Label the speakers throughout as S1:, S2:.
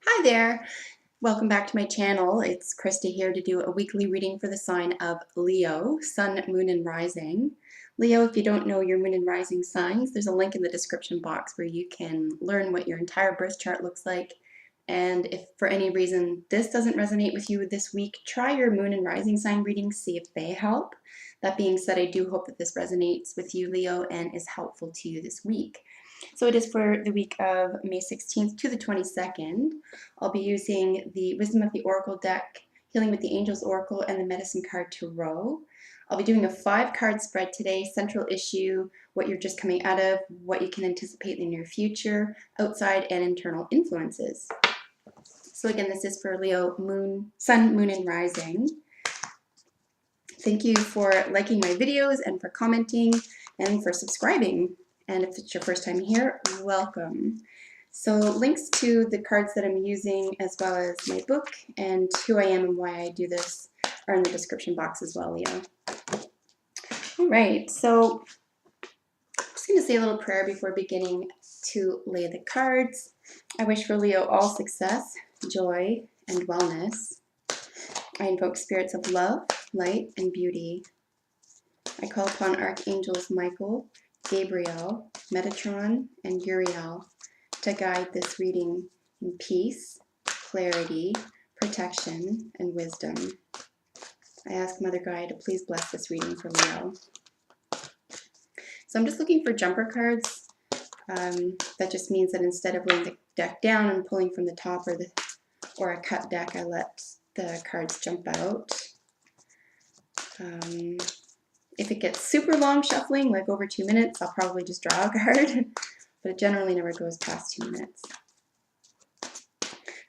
S1: Hi there! Welcome back to my channel. It's Krista here to do a weekly reading for the sign of Leo, Sun, Moon, and Rising. Leo, if you don't know your Moon and Rising signs, there's a link in the description box where you can learn what your entire birth chart looks like. And if for any reason this doesn't resonate with you this week, try your Moon and Rising sign readings, see if they help. That being said, I do hope that this resonates with you, Leo, and is helpful to you this week. So it is for the week of May 16th to the 22nd. I'll be using the Wisdom of the Oracle deck, Healing with the Angels Oracle, and the Medicine Card Tarot. I'll be doing a 5-card spread today, central issue, what you're just coming out of, what you can anticipate in the near future, outside and internal influences. So again, this is for Leo, Sun, Moon, and Rising. Thank you for liking my videos and for commenting and for subscribing. And if it's your first time here, welcome. So links to the cards that I'm using, as well as my book and who I am and why I do this, are in the description box as well, Leo. All right, so I'm just going to say a little prayer before beginning to lay the cards. I wish for Leo all success, joy, and wellness. I invoke spirits of love, light, and beauty. I call upon Archangels Michael, Gabriel, Metatron, and Uriel to guide this reading in peace, clarity, protection, and wisdom. I ask Mother Gaia to please bless this reading for Leo. So I'm just looking for jumper cards. That just means that instead of laying the deck down and pulling from the top or a cut deck, I let the cards jump out. If it gets super long shuffling, like over 2 minutes, I'll probably just draw a card, but it generally never goes past 2 minutes.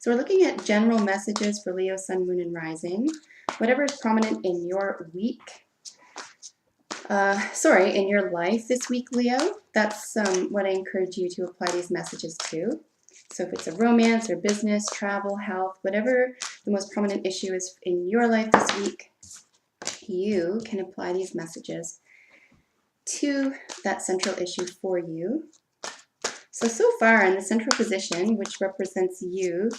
S1: So we're looking at general messages for Leo, Sun, Moon, and Rising. Whatever is prominent in your week, in your life this week, Leo, that's what I encourage you to apply these messages to. So if it's a romance or business, travel, health, whatever the most prominent issue is in your life this week, you can apply these messages to that central issue for you. So far in the central position, which represents you,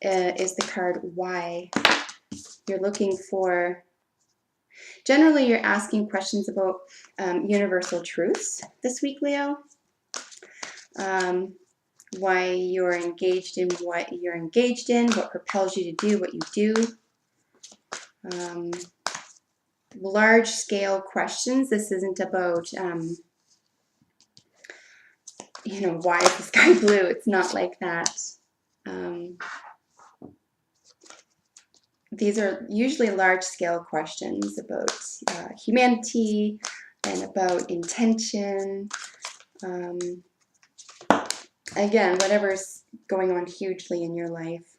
S1: is the card Why. You're looking for, generally you're asking questions about universal truths this week, Leo. Why you're engaged in what you're engaged in, what propels you to do what you do. Large-scale questions. This isn't about, why is the sky blue? It's not like that. These are usually large-scale questions about humanity and about intention. Again, whatever's going on hugely in your life.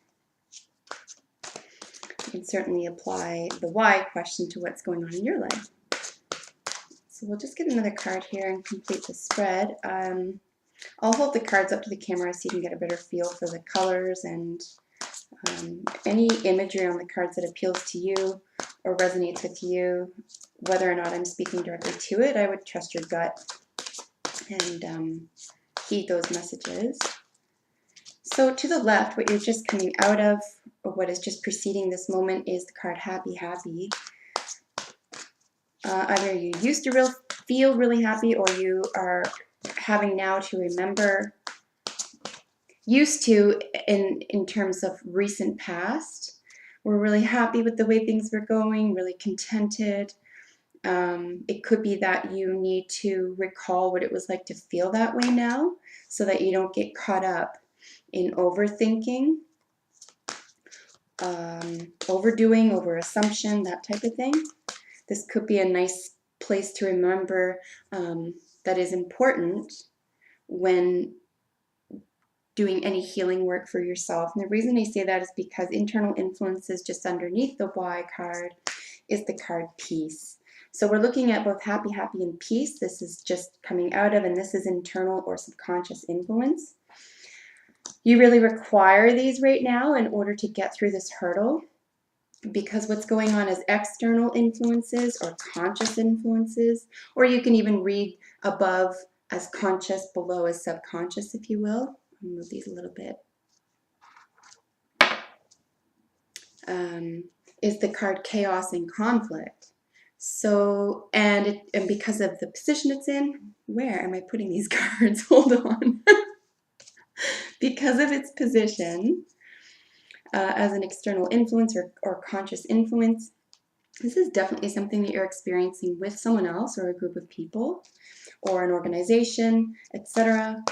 S1: You can certainly apply the why question to what's going on in your life. So we'll just get another card here and complete the spread. I'll hold the cards up to the camera so you can get a better feel for the colors and any imagery on the cards that appeals to you or resonates with you. Whether or not I'm speaking directly to it, I would trust your gut and heed those messages. So to the left, what you're just coming out of, or what is just preceding this moment, is the card Happy, Happy. Either you used to feel really happy, or you are having now to remember. Used to, in terms of recent past, we're really happy with the way things were going, really contented. It could be that you need to recall what it was like to feel that way now, so that you don't get caught up in overthinking, overdoing, over assumption, that type of thing. This could be a nice place to remember that is important when doing any healing work for yourself. And the reason I say that is because internal influences just underneath the Why card is the card Peace. So we're looking at both Happy, Happy, and Peace. This is just coming out of, and this is internal or subconscious influence. You really require these right now in order to get through this hurdle, because what's going on is external influences or conscious influences, or you can even read above as conscious, below as subconscious, if you will. I'll move these a little bit. is the card Chaos and Conflict. So, and because of the position it's in, where am I putting these cards? Hold on. Because of its position as an external influence or conscious influence, this is definitely something that you're experiencing with someone else or a group of people or an organization, etc.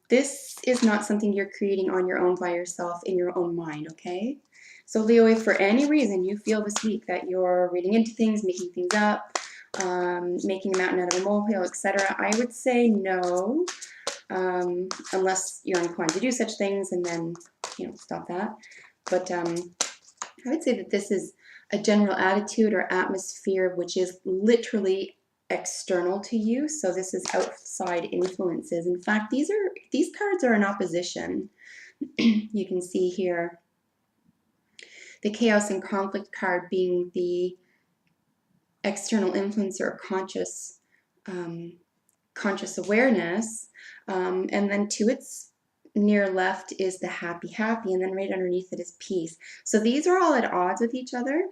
S1: This is not something you're creating on your own by yourself in your own mind, okay? So Leo, if for any reason you feel this week that you're reading into things, making things up, making a mountain out of a molehill, etc., I would say no, unless you're inclined to do such things, and then, stop that. But I would say that this is a general attitude or atmosphere which is literally external to you. So this is outside influences. In fact, these cards are in opposition. You can see here the Chaos and Conflict card being the external influencer or conscious awareness, and then to its near left is the happy, and then right underneath it is peace. So these are all at odds with each other.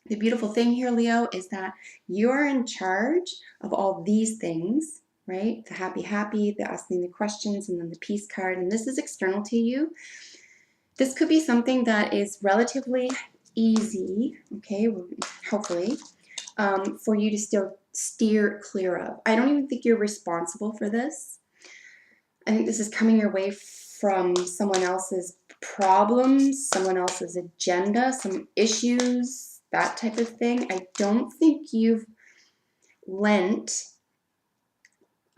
S1: The beautiful thing here, Leo, is that you are in charge of all these things, right? The happy, the asking the questions, and then the peace card, and this is external to you. This could be something that is relatively easy, okay, hopefully, for you to still steer clear of. I don't even think you're responsible for this. I think this is coming your way from someone else's problems, someone else's agenda, some issues, that type of thing. I don't think you've lent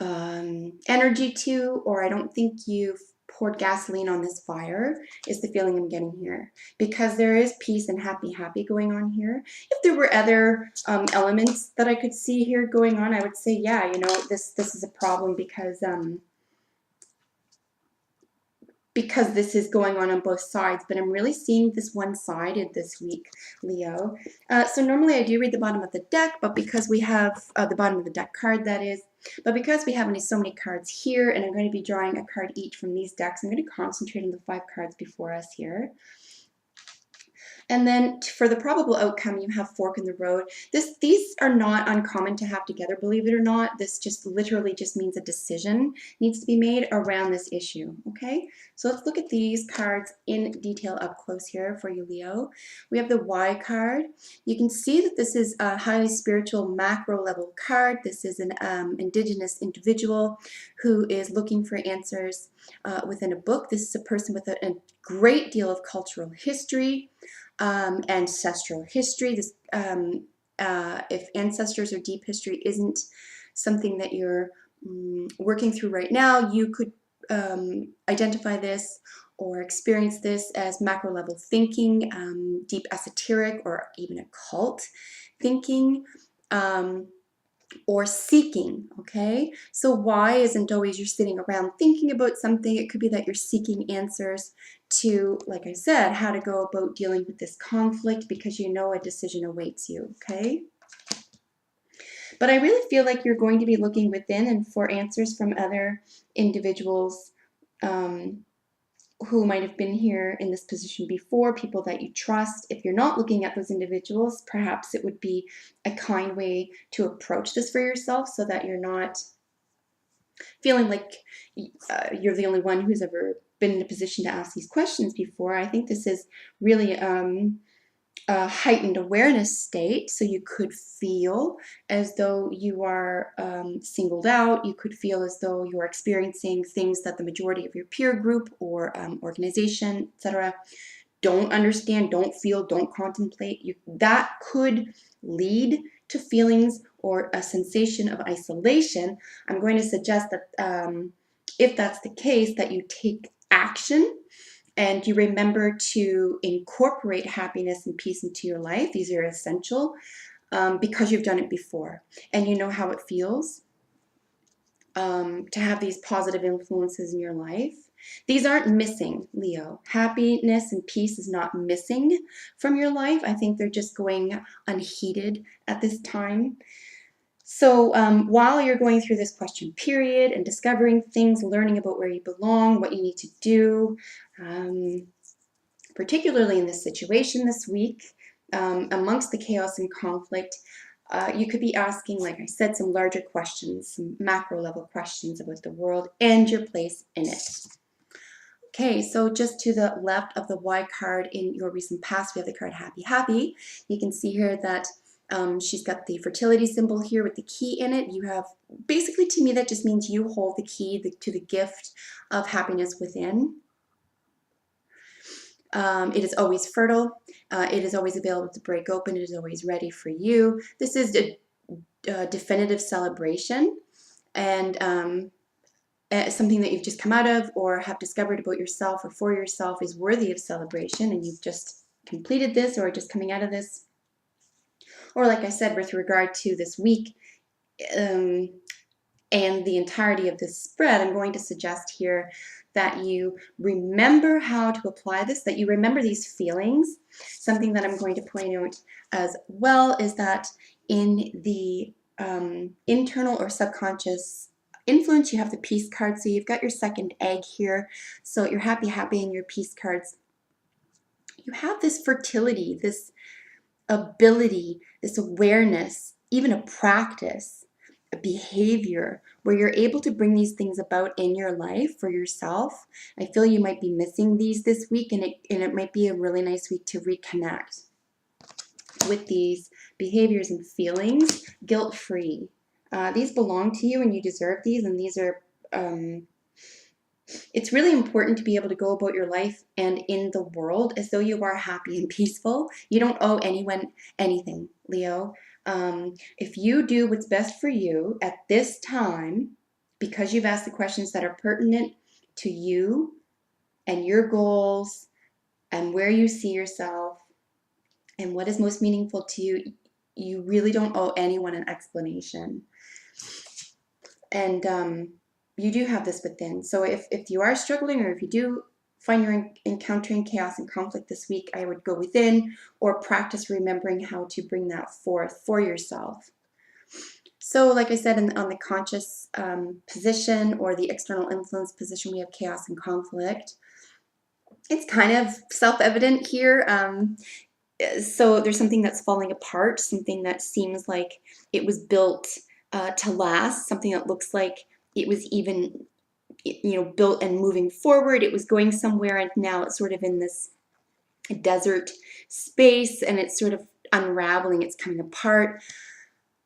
S1: energy to, or I don't think you've poured gasoline on this fire, is the feeling I'm getting here. Because there is peace and happy going on here. If there were other elements that I could see here going on, I would say, yeah, this is a problem because this is going on both sides, but I'm really seeing this one-sided this week, Leo. So normally I do read the bottom of the deck, but because we have the bottom of the deck card, that is, but because we have so many cards here, and I'm going to be drawing a card each from these decks, I'm going to concentrate on the 5 cards before us here. And then for the probable outcome, you have fork in the road. These are not uncommon to have together, believe it or not. This just literally just means a decision needs to be made around this issue, okay? So let's look at these cards in detail up close here for you, Leo. We have the Y card. You can see that this is a highly spiritual macro level card. This is an indigenous individual who is looking for answers within a book. This is a person with a great deal of cultural history, ancestral history. This, if ancestors or deep history isn't something that you're working through right now, you could identify this or experience this as macro level thinking, deep esoteric or even occult thinking, or seeking, okay? So why isn't always you're sitting around thinking about something. It could be that you're seeking answers to, like I said, how to go about dealing with this conflict because you know a decision awaits you, okay? But I really feel like you're going to be looking within and for answers from other individuals who might have been here in this position before, people that you trust. If you're not looking at those individuals, perhaps it would be a kind way to approach this for yourself so that you're not feeling like you're the only one who's ever been in a position to ask these questions before. I think this is really a heightened awareness state, so you could feel as though you are singled out. You could feel as though you're experiencing things that the majority of your peer group or organization, etc., don't understand, don't feel, don't contemplate. That could lead to feelings or a sensation of isolation. I'm going to suggest that if that's the case, that you take action and you remember to incorporate happiness and peace into your life. These are essential because you've done it before and you know how it feels to have these positive influences in your life. These aren't missing, Leo. Happiness and peace is not missing from your life. I think they're just going unheeded at this time. So while you're going through this question period and discovering things, learning about where you belong, what you need to do, particularly in this situation this week, amongst the chaos and conflict. You could be asking, like I said, some larger questions, some macro level questions about the world and your place in it. Okay, so just to the left of the Y card in your recent past, we have the card Happy Happy. You can see here that she's got the fertility symbol here with the key in it. You have, basically to me, that just means you hold the key to the gift of happiness within. It is always fertile. It is always available to break open. It is always ready for you. This is a definitive celebration, and something that you've just come out of or have discovered about yourself or for yourself is worthy of celebration, and you've just completed this or just coming out of this. Or like I said, with regard to this week and the entirety of this spread, I'm going to suggest here that you remember how to apply this, that you remember these feelings. Something that I'm going to point out as well is that in the internal or subconscious influence, you have the peace card. So you've got your second egg here. So your Happy Happy and your peace cards. You have this fertility, this ability, this awareness, even a practice, a behavior where you're able to bring these things about in your life for yourself. I feel you might be missing these this week, and it might be a really nice week to reconnect with these behaviors and feelings guilt-free. These belong to you and you deserve these, and these are it's really important to be able to go about your life and in the world as though you are happy and peaceful. You don't owe anyone anything, Leo. If you do what's best for you at this time, because you've asked the questions that are pertinent to you and your goals and where you see yourself and what is most meaningful to you, you really don't owe anyone an explanation. And you do have this within. So if you are struggling, or if you do find you're encountering chaos and conflict this week, I would go within or practice remembering how to bring that forth for yourself. So like I said, on the conscious position or the external influence position, we have chaos and conflict. It's kind of self-evident here. So there's something that's falling apart, something that seems like it was built to last, something that looks like it was even, built and moving forward. It was going somewhere, and now it's sort of in this desert space, and it's sort of unraveling. It's coming apart.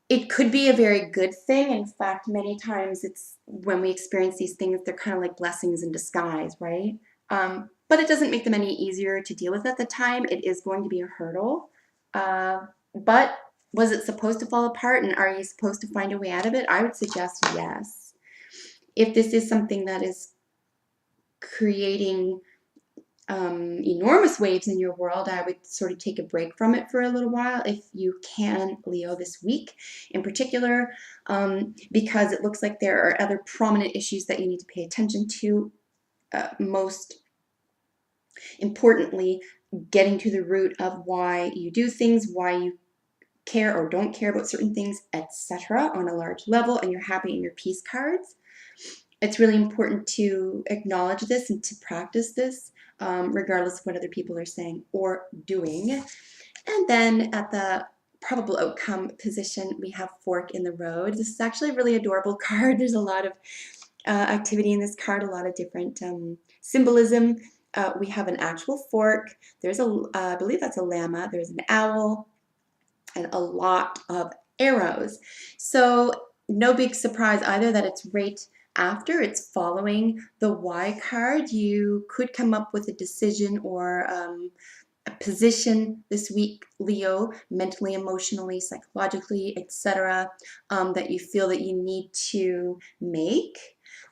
S1: It could be a very good thing. In fact, many times it's when we experience these things, they're kind of like blessings in disguise, right? But it doesn't make them any easier to deal with at the time. It is going to be a hurdle. But was it supposed to fall apart, and are you supposed to find a way out of it? I would suggest yes. If this is something that is creating enormous waves in your world, I would sort of take a break from it for a little while if you can, Leo, this week in particular, because it looks like there are other prominent issues that you need to pay attention to. Most importantly, getting to the root of why you do things, why you care or don't care about certain things, etc. on a large level, and you're happy in your peace cards. It's really important to acknowledge this and to practice this, regardless of what other people are saying or doing. And then at the probable outcome position, we have Fork in the Road. This is actually a really adorable card. There's a lot of activity in this card, a lot of different symbolism. We have an actual fork. There's I believe that's a llama. There's an owl and a lot of arrows. So no big surprise either that it's right after, it's following the Y card. You could come up with a decision or a position this week, Leo, mentally, emotionally, psychologically, etc., that you feel that you need to make.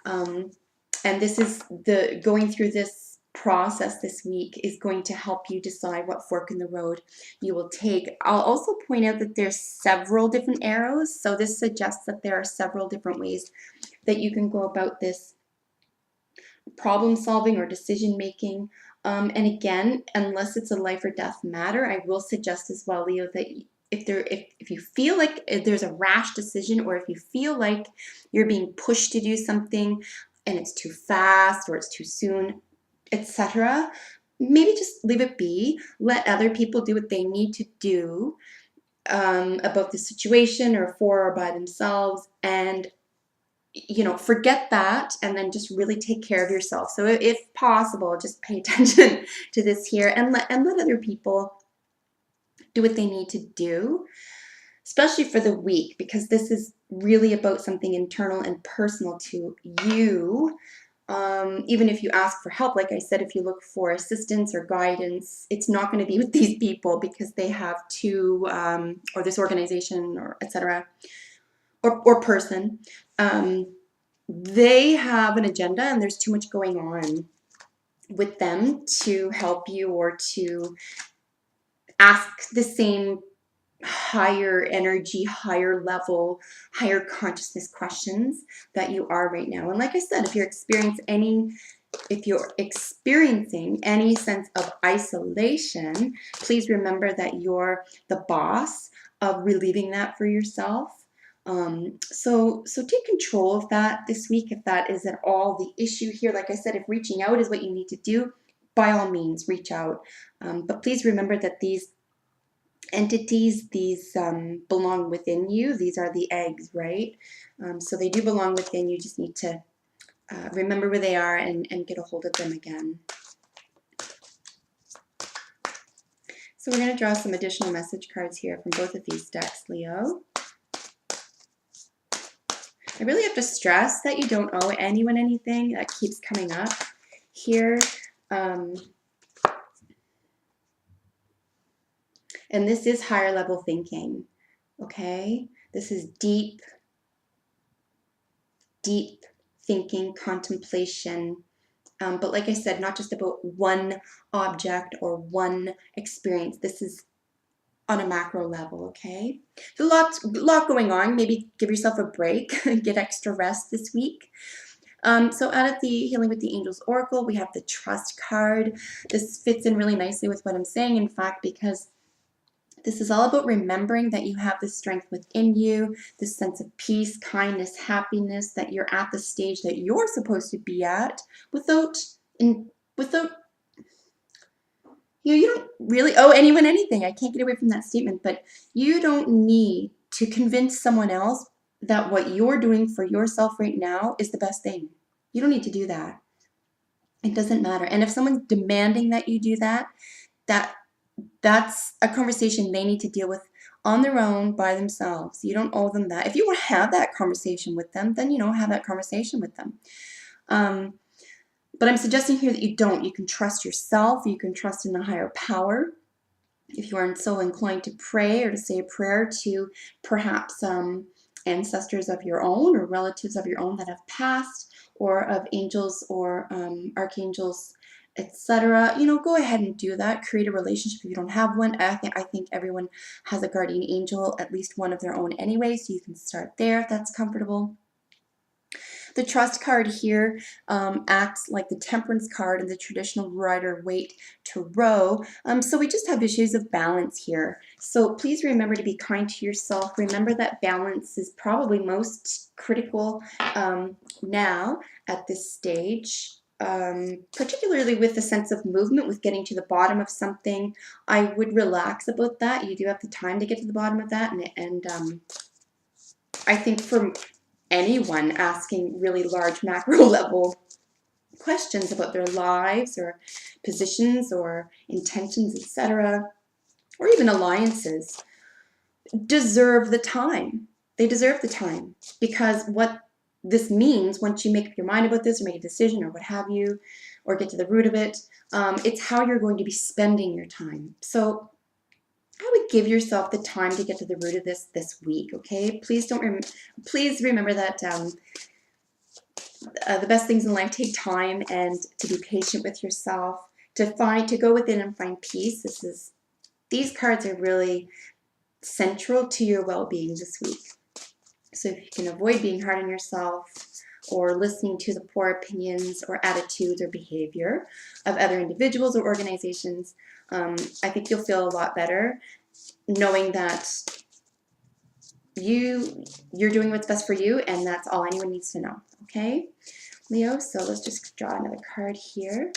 S1: And this is going through this process this week is going to help you decide what fork in the road you will take. I'll also point out that there's several different arrows, so this suggests that there are several different ways that you can go about this problem solving or decision making. And again, unless it's a life or death matter, I will suggest as well, Leo, that if you feel like there's a rash decision, or if you feel like you're being pushed to do something and it's too fast or it's too soon, etc., maybe just leave it be. Let other people do what they need to do about the situation or for or by themselves, and forget that, and then just really take care of yourself. So if possible, just pay attention to this here, and let other people do what they need to do, especially for the week, because this is really about something internal and personal to you. Even if you ask for help, like I said, if you look for assistance or guidance, it's not going to be with these people because they have or this organization or etc. or person. They have an agenda and there's too much going on with them to help you or to ask the same higher energy, higher level, higher consciousness questions that you are right now. And like I said, if you're experiencing any sense of isolation, please remember that you're the boss of relieving that for yourself. So take control of that this week if that is at all the issue here. Like I said, if reaching out is what you need to do, by all means, reach out. But please remember that these entities, these belong within you. These are the eggs, right? So they do belong within you. Just need to remember where they are and get a hold of them again. So we're going to draw some additional message cards here from both of these decks, Leo. I really have to stress that you don't owe anyone anything. That keeps coming up here. And this is higher level thinking, okay? This is deep thinking, contemplation. But like I said, not just about one object or one experience. This is on a macro level, okay? So a lot going on. Maybe give yourself a break, get extra rest this week. So out of the Healing with the Angels Oracle, we have the Trust card. This fits in really nicely with what I'm saying, in fact, because this is all about remembering that you have this strength within you, this sense of peace, kindness, happiness, that you're at the stage that you're supposed to be at without you don't really owe anyone anything. I can't get away from that statement, but you don't need to convince someone else that what you're doing for yourself right now is the best thing. You don't need to do that. It doesn't matter. And if someone's demanding that you do that, that's a conversation they need to deal with on their own by themselves. You don't owe them that. If you want to have that conversation with them, then have that conversation with them. But I'm suggesting here that you don't. You can trust yourself. You can trust in a higher power. If you aren't so inclined to pray or to say a prayer to perhaps ancestors of your own or relatives of your own that have passed, or of angels or archangels, etc., go ahead and do that. Create a relationship if you don't have one. I think everyone has a guardian angel, at least one of their own anyway, so you can start there if that's comfortable. The Trust card here acts like the Temperance card in the traditional Rider-Waite Tarot. So we just have issues of balance here. So please remember to be kind to yourself. Remember that balance is probably most critical now at this stage. Particularly with the sense of movement, with getting to the bottom of something. I would relax about that. You do have the time to get to the bottom of that, and I think for anyone asking really large macro level questions about their lives or positions or intentions, etc., or even alliances, deserve the time. They deserve the time, because what this means, once you make up your mind about this or make a decision or what have you, or get to the root of it, it's how you're going to be spending your time. So I would give yourself the time to get to the root of this week, okay? Please remember that the best things in life take time, and to be patient with yourself, to go within and find peace. These cards are really central to your well-being this week. So if you can avoid being hard on yourself or listening to the poor opinions or attitudes or behavior of other individuals or organizations, I think you'll feel a lot better knowing that you're doing what's best for you, and that's all anyone needs to know, okay, Leo? So let's just draw another card here.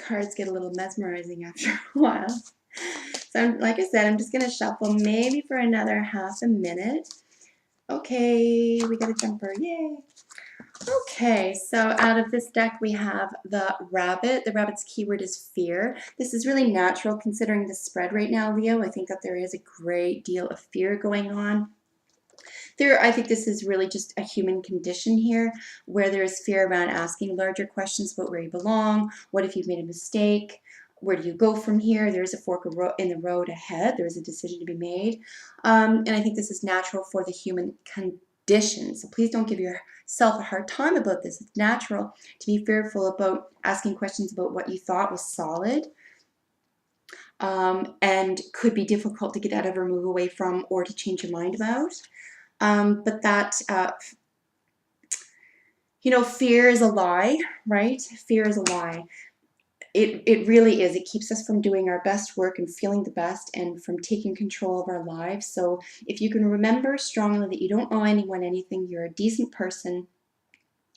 S1: cards get a little mesmerizing after a while. So like I said, I'm just going to shuffle maybe for another half a minute. Okay, we got a jumper, yay. Okay, so out of this deck we have the rabbit. The rabbit's keyword is fear. This is really natural considering the spread right now, Leo. I think that there is a great deal of fear going on. I think this is really just a human condition here, where there is fear around asking larger questions about where you belong. What if you've made a mistake? Where do you go from here? There's a fork in the road ahead. There's a decision to be made. And I think this is natural for the human condition. So please don't give yourself a hard time about this. It's natural to be fearful about asking questions about what you thought was solid. And could be difficult to get out of or move away from or to change your mind about. But that, fear is a lie, right? Fear is a lie. It really is. It keeps us from doing our best work and feeling the best and from taking control of our lives. So if you can remember strongly that you don't owe anyone anything, you're a decent person,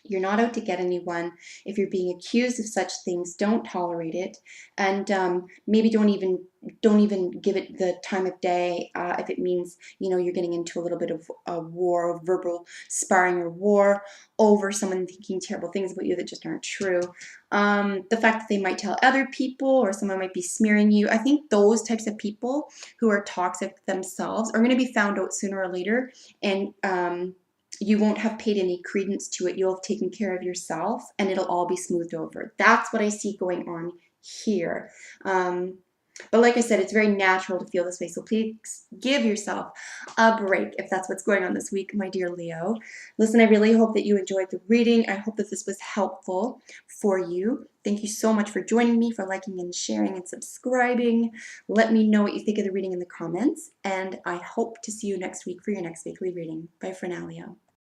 S1: you're not out to get anyone. If you're being accused of such things, don't tolerate it, and maybe don't even give it the time of day if it means you're getting into a little bit of a war, of verbal sparring or war over someone thinking terrible things about you that just aren't true. The fact that they might tell other people or someone might be smearing you, I think those types of people who are toxic themselves are going to be found out sooner or later, and you won't have paid any credence to it. You'll have taken care of yourself and it'll all be smoothed over. That's what I see going on here. But like I said, it's very natural to feel this way. So please give yourself a break if that's what's going on this week, my dear Leo. Listen, I really hope that you enjoyed the reading. I hope that this was helpful for you. Thank you so much for joining me, for liking and sharing and subscribing. Let me know what you think of the reading in the comments. And I hope to see you next week for your next weekly reading. Bye for now, Leo.